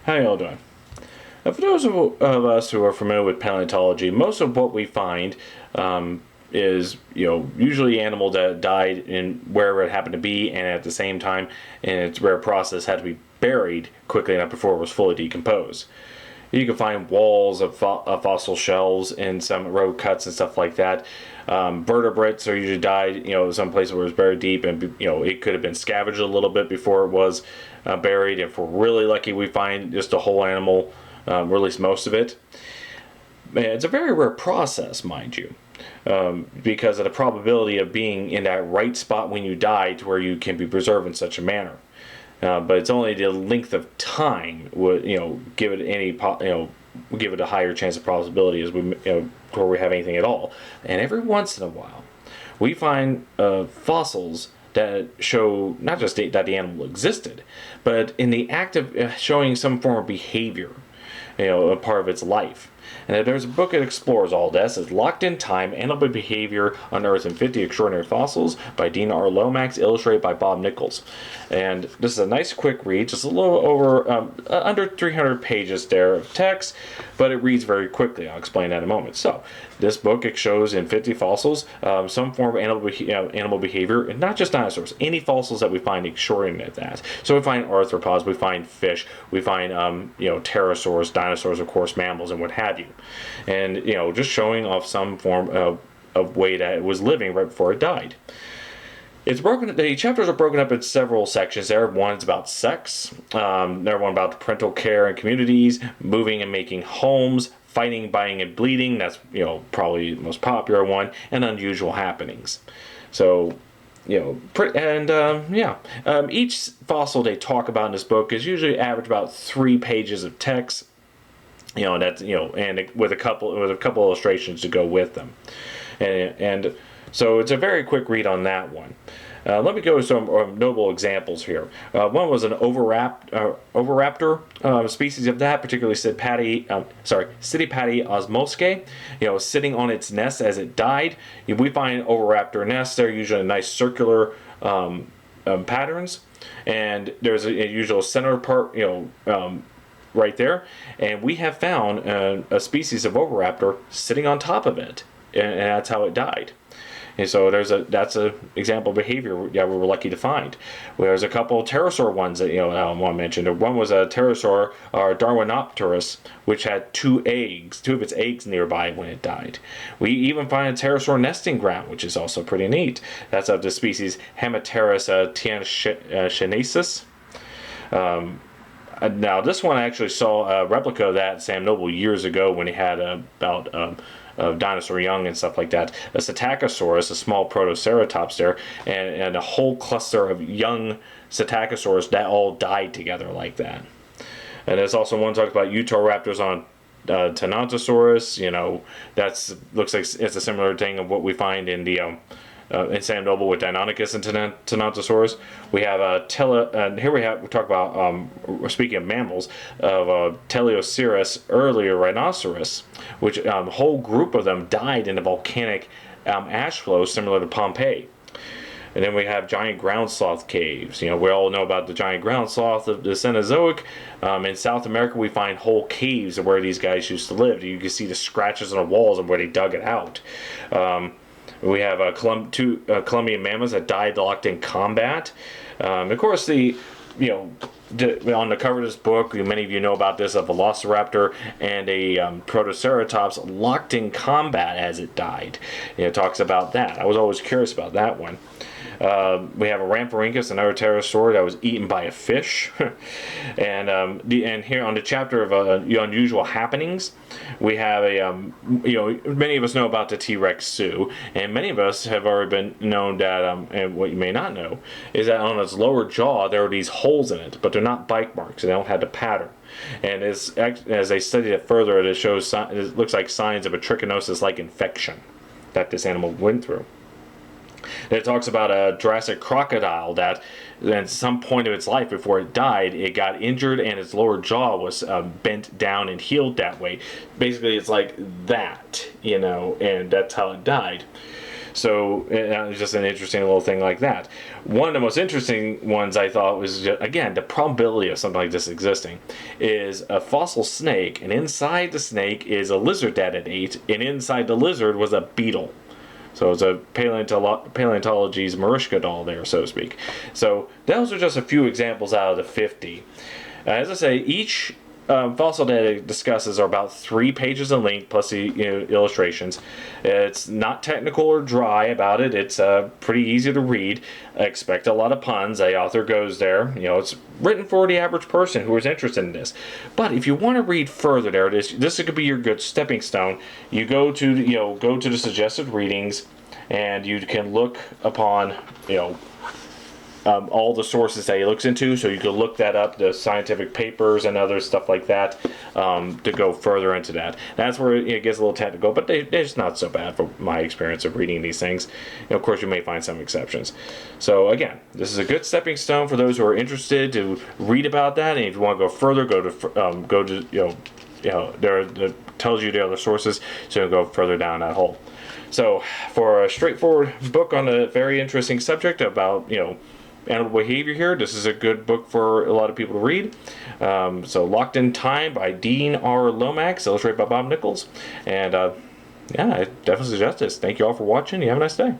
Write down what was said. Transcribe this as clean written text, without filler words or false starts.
How y'all doing? For those of us who are familiar with paleontology, most of what we find is, usually animal that died in wherever it happened to be, and at the same time, in its rare process, had to be buried quickly enough before it was fully decomposed. You can find walls of fossil shells in some road cuts and stuff like that. Vertebrates are usually died, some place where it was buried deep, and it could have been scavenged a little bit before it was buried. If we're really lucky, we find just a whole animal, or at least most of it. It's a very rare process, mind you, because of the probability of being in that right spot when you die to where you can be preserved in such a manner. But it's only the length of time would give it give it a higher chance of probability as before we have anything at all. And every once in a while, we find fossils that show not just that the animal existed, but in the act of showing some form of behavior, a part of its life. And there's a book that explores all this. It's Locked in Time, Animal Behavior Unearthed in 50 Extraordinary Fossils by Dina R. Lomax, illustrated by Bob Nichols. And this is a nice quick read, just a little over, under 300 pages there of text, but it reads very quickly. I'll explain that in a moment. So, this book, it shows in 50 fossils some form of animal behavior, and not just dinosaurs, any fossils that we find extraordinary at that. So we find arthropods, we find fish, we find pterosaurs, dinosaurs, of course, mammals, and what have you. And just showing off some form of way that it was living right before it died. The chapters are broken up in several sections. There, one's about sex. There, one about parental care and communities, moving and making homes, fighting, buying, and bleeding. That's probably the most popular one, and unusual happenings. So, each fossil they talk about in this book is usually average about 3 pages of text. And with a couple illustrations to go with them, and so it's a very quick read on that one. Let me go to some notable examples here. One was an oviraptor species of that, particularly Citipati osmoscae, sitting on its nest as it died. We find oviraptor nests, they're usually nice circular patterns, and there's a usual center part, right there, and we have found a species of oviraptor sitting on top of it, and that's how it died. And so that's an example of behavior we were lucky to find. There's a couple of pterosaur ones that I want to mention. One was a pterosaur, or Darwinopterus, which had two of its eggs nearby when it died. We even find a pterosaur nesting ground, which is also pretty neat. That's of the species Hemipterus tianensis. Now, this one I actually saw a replica of that at Sam Noble years ago when he had about dinosaur young and stuff like that. A Psittacosaurus, a small protoceratops there, and a whole cluster of young Psittacosaurs that all died together like that. And there's also one talks about Utahraptors on Tenontosaurus. That's looks like it's a similar thing of what we find in the in Sam Noble with Deinonychus and Tenontosaurus. We have here we talk about speaking of mammals of Teleoceras earlier rhinoceros, which a whole group of them died in a volcanic ash flow similar to Pompeii. And then we have giant ground sloth caves. We all know about the giant ground sloth of the Cenozoic. In South America, we find whole caves where these guys used to live. You can see the scratches on the walls and where they dug it out. We have two Colombian mammoths that died locked in combat. Of course, on the cover of this book, many of you know about this, a velociraptor and a protoceratops locked in combat as it died. It talks about that. I was always curious about that one. We have a Rhamphorhynchus, another pterosaur that was eaten by a fish. and here on the chapter of unusual happenings, we have many of us know about the T-Rex Sioux, and many of us have already been known that, and what you may not know, is that on its lower jaw there are these holes in it, but they're not bite marks, they don't have the pattern. And as they studied it further, it looks like signs of a trichinosis-like infection that this animal went through. It talks about a Jurassic crocodile that at some point of its life before it died, it got injured and its lower jaw was bent down and healed that way. Basically, it's like that, and that's how it died. So it's just an interesting little thing like that. One of the most interesting ones I thought was, just, again, the probability of something like this existing is a fossil snake, and inside the snake is a lizard that it ate, and inside the lizard was a beetle. So it's a paleontology's Mariska doll there, so to speak. So those are just a few examples out of the 50. As I say, each fossil that it discusses are about 3 pages in length, plus the illustrations. It's not technical or dry about it. It's pretty easy to read. I expect a lot of puns. The author goes there. It's written for the average person who is interested in this. But if you want to read further, there it is. This could be your good stepping stone. You go to the suggested readings, and you can look upon all the sources that he looks into, so you can look that up, the scientific papers and other stuff like that, to go further into that. That's where it gets a little technical, but they're just not so bad from my experience of reading these things. Of course, you may find some exceptions. So again, this is a good stepping stone for those who are interested to read about that, and if you want to go further, go to there tells you the other sources, so you can go further down that hole. So for a straightforward book on a very interesting subject about animal behavior here, this is a good book for a lot of people to read. So Locked in Time by Dean R. Lomax, illustrated by Bob Nichols. And I definitely suggest this. Thank you all for watching. You have a nice day.